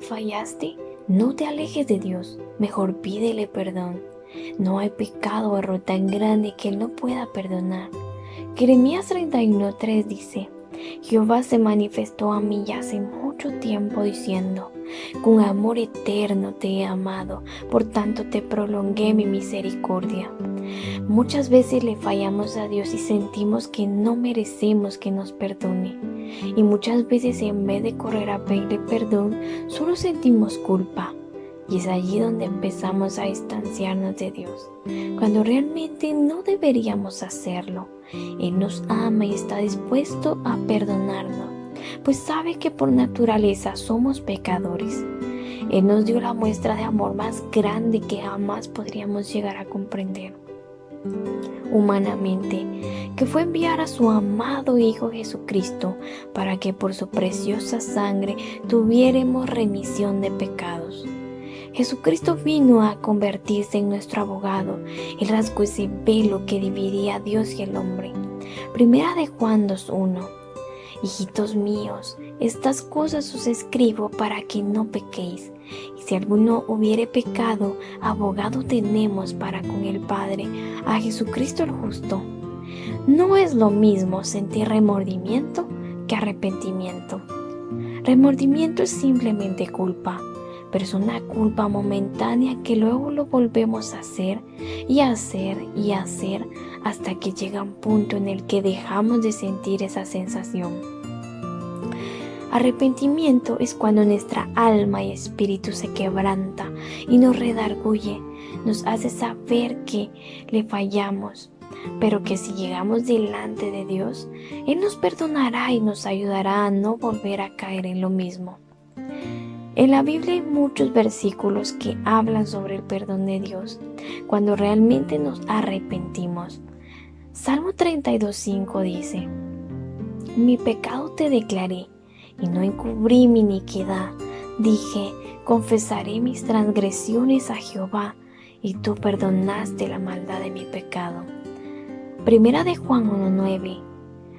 fallaste, no te alejes de Dios, mejor pídele perdón. No hay pecado o error tan grande que Él no pueda perdonar. Jeremías 31:3 dice: Jehová se manifestó a mí ya hace mucho tiempo diciendo: con amor eterno te he amado, por tanto te prolongué mi misericordia. Muchas veces le fallamos a Dios y sentimos que no merecemos que nos perdone. Y muchas veces en vez de correr a pedirle perdón, solo sentimos culpa. Y es allí donde empezamos a distanciarnos de Dios, cuando realmente no deberíamos hacerlo. Él nos ama y está dispuesto a perdonarnos, pues sabe que por naturaleza somos pecadores. Él nos dio la muestra de amor más grande que jamás podríamos llegar a comprender humanamente, que fue enviar a su amado Hijo Jesucristo para que por su preciosa sangre tuviéramos remisión de pecados. Jesucristo vino a convertirse en nuestro abogado y rasgó ese velo que dividía a Dios y el hombre. Primera de Juan 2:1. Hijitos míos, estas cosas os escribo para que no pequéis. Y si alguno hubiere pecado, abogado tenemos para con el Padre, a Jesucristo el justo. No es lo mismo sentir remordimiento que arrepentimiento. Remordimiento es simplemente culpa, pero es una culpa momentánea que luego lo volvemos a hacer y hacer y hacer hasta que llega un punto en el que dejamos de sentir esa sensación. Arrepentimiento es cuando nuestra alma y espíritu se quebranta y nos redarguye, nos hace saber que le fallamos, pero que si llegamos delante de Dios, Él nos perdonará y nos ayudará a no volver a caer en lo mismo. En la Biblia hay muchos versículos que hablan sobre el perdón de Dios cuando realmente nos arrepentimos. Salmo 32:5 dice: Mi pecado te declaré y no encubrí mi iniquidad. Dije: confesaré mis transgresiones a Jehová, y tú perdonaste la maldad de mi pecado. Primera de Juan 1:9.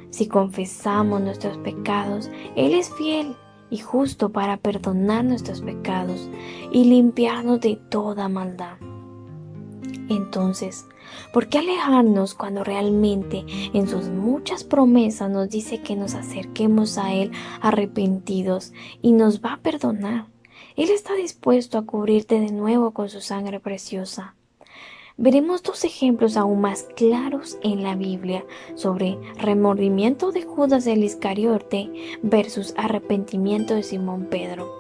Si confesamos nuestros pecados, Él es fiel y justo para perdonar nuestros pecados y limpiarnos de toda maldad. Entonces, ¿por qué alejarnos cuando realmente en sus muchas promesas nos dice que nos acerquemos a Él arrepentidos y nos va a perdonar? Él está dispuesto a cubrirte de nuevo con su sangre preciosa. Veremos dos ejemplos aún más claros en la Biblia sobre remordimiento de Judas el Iscariote versus arrepentimiento de Simón Pedro.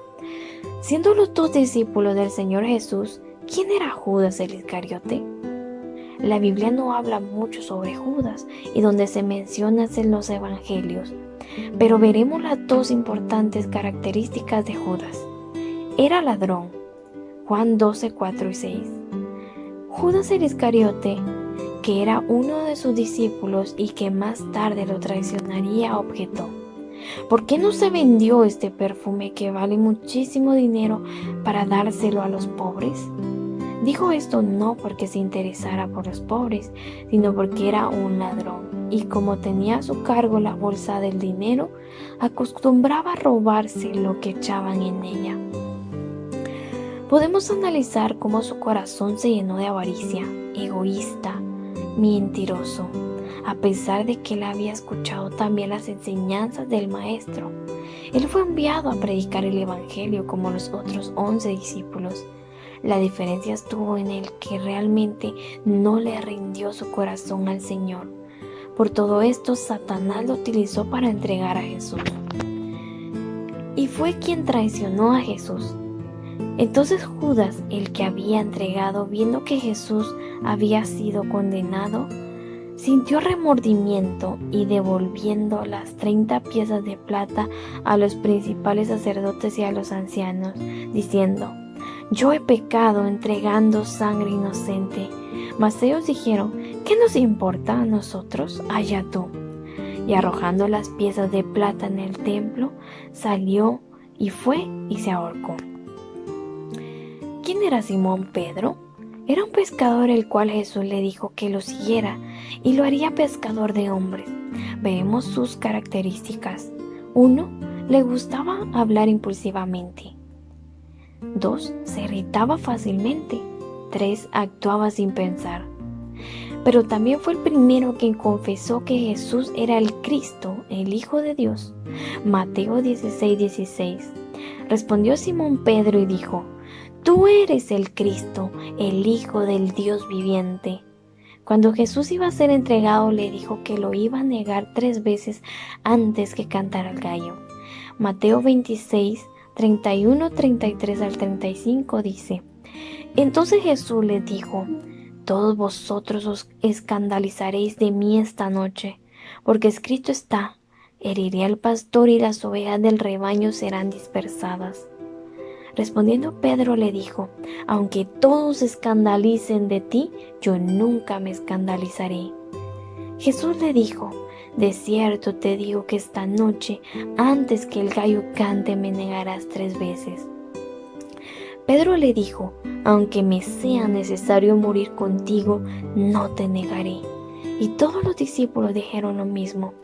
Siendo los dos discípulos del Señor Jesús, ¿quién era Judas el Iscariote? La Biblia no habla mucho sobre Judas y donde se menciona es en los evangelios, pero veremos las dos importantes características de Judas. Era ladrón, Juan 12:4-6. Judas el Iscariote, que era uno de sus discípulos y que más tarde lo traicionaría, objetó: ¿por qué no se vendió este perfume que vale muchísimo dinero para dárselo a los pobres? Dijo esto no porque se interesara por los pobres, sino porque era un ladrón y como tenía a su cargo la bolsa del dinero, acostumbraba a robarse lo que echaban en ella. Podemos analizar cómo su corazón se llenó de avaricia, egoísta, mentiroso, a pesar de que él había escuchado también las enseñanzas del Maestro. Él fue enviado a predicar el Evangelio como los otros 11 discípulos. La diferencia estuvo en el que realmente no le rindió su corazón al Señor. Por todo esto, Satanás lo utilizó para entregar a Jesús. Y fue quien traicionó a Jesús. Entonces Judas, el que había entregado, viendo que Jesús había sido condenado, sintió remordimiento y devolviendo las 30 piezas de plata a los principales sacerdotes y a los ancianos, diciendo: yo he pecado entregando sangre inocente. Mas ellos dijeron: ¿qué nos importa a nosotros? Allá tú. Y arrojando las piezas de plata en el templo, salió y fue y se ahorcó. ¿Quién era Simón Pedro? Era un pescador el cual Jesús le dijo que lo siguiera y lo haría pescador de hombres. Veamos sus características. 1. Le gustaba hablar impulsivamente. 2. Se irritaba fácilmente. 3. Actuaba sin pensar. Pero también fue el primero quien confesó que Jesús era el Cristo, el Hijo de Dios. Mateo 16:16. Respondió Simón Pedro y dijo: Tú eres el Cristo, el Hijo del Dios viviente. Cuando Jesús iba a ser entregado, le dijo que lo iba a negar 3 veces antes que cantara el gallo. Mateo 26, 31, 33 al 35 dice: Entonces Jesús les dijo: Todos vosotros os escandalizaréis de mí esta noche, porque escrito está: Heriré al pastor y las ovejas del rebaño serán dispersadas. Respondiendo Pedro le dijo: Aunque todos se escandalicen de ti, yo nunca me escandalizaré. Jesús le dijo: De cierto te digo que esta noche, antes que el gallo cante, me negarás 3 veces. Pedro le dijo: Aunque me sea necesario morir contigo, no te negaré. Y todos los discípulos dijeron lo mismo.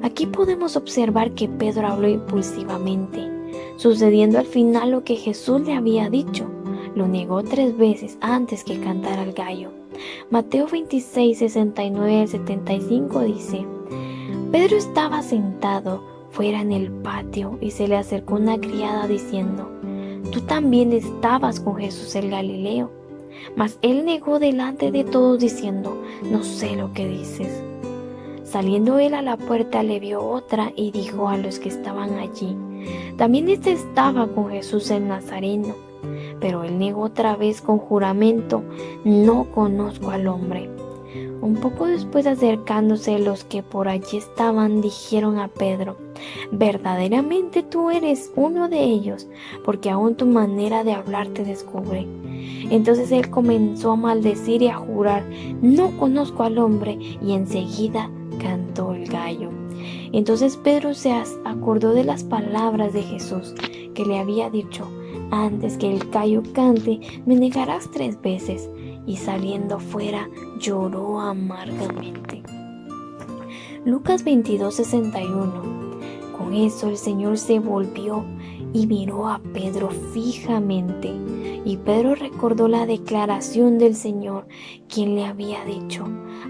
Aquí podemos observar que Pedro habló impulsivamente, sucediendo al final lo que Jesús le había dicho. Lo negó 3 veces antes que cantara el gallo. Mateo 26, 69 al 75 dice: Pedro estaba sentado fuera en el patio y se le acercó una criada diciendo: Tú también estabas con Jesús el Galileo. Mas él negó delante de todos diciendo: No sé lo que dices. Saliendo él a la puerta, le vio otra y dijo a los que estaban allí: También éste estaba con Jesús el Nazareno. Pero él negó otra vez con juramento: No conozco al hombre. Un poco después, acercándose los que por allí estaban, dijeron a Pedro: Verdaderamente tú eres uno de ellos, porque aún tu manera de hablar te descubre. Entonces él comenzó a maldecir y a jurar: No conozco al hombre, y enseguida cantó el gallo. Entonces Pedro se acordó de las palabras de Jesús, que le había dicho: Antes que el gallo cante, me negarás 3 veces. Y saliendo fuera, lloró amargamente. Lucas 22:61. Con eso el Señor se volvió y miró a Pedro fijamente. Y Pedro recordó la declaración del Señor, quien le había dicho: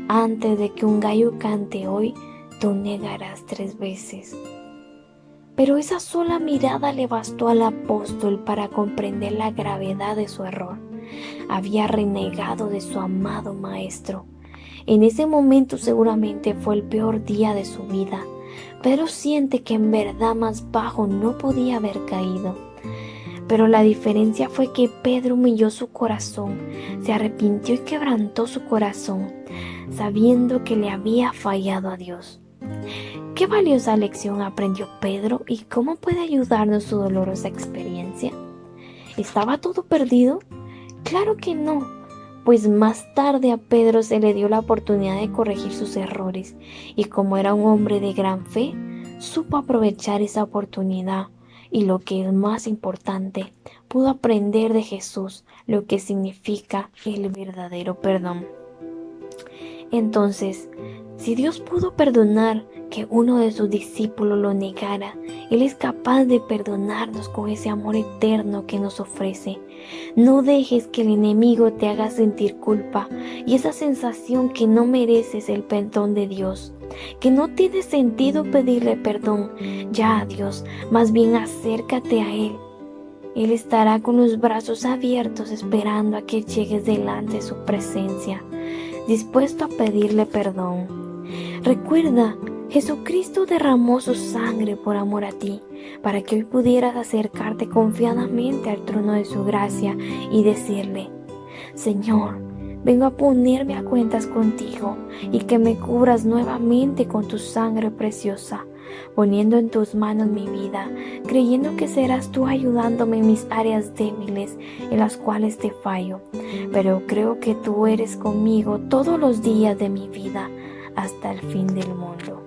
Antes de que un gallo cante hoy, tú negarás 3 veces. Pero esa sola mirada le bastó al apóstol para comprender la gravedad de su error. Había renegado de su amado Maestro. En ese momento seguramente fue el peor día de su vida. Pedro siente que en verdad más bajo no podía haber caído. Pero la diferencia fue que Pedro humilló su corazón, se arrepintió y quebrantó su corazón, sabiendo que le había fallado a Dios. ¿Qué valiosa lección aprendió Pedro y cómo puede ayudarnos su dolorosa experiencia? ¿Estaba todo perdido? Claro que no, pues más tarde a Pedro se le dio la oportunidad de corregir sus errores, y como era un hombre de gran fe, supo aprovechar esa oportunidad, y lo que es más importante, pudo aprender de Jesús lo que significa el verdadero perdón. Entonces, si Dios pudo perdonar que uno de sus discípulos lo negara, Él es capaz de perdonarnos con ese amor eterno que nos ofrece. No dejes que el enemigo te haga sentir culpa y esa sensación que no mereces el perdón de Dios, que no tiene sentido pedirle perdón ya a Dios, más bien acércate a Él. Él estará con los brazos abiertos esperando a que llegues delante de su presencia, dispuesto a pedirle perdón. Recuerda, Jesucristo derramó su sangre por amor a ti, para que hoy pudieras acercarte confiadamente al trono de su gracia y decirle: Señor, vengo a ponerme a cuentas contigo y que me cubras nuevamente con tu sangre preciosa, poniendo en tus manos mi vida, creyendo que serás tú ayudándome en mis áreas débiles en las cuales te fallo. Pero creo que tú eres conmigo todos los días de mi vida hasta el fin del mundo.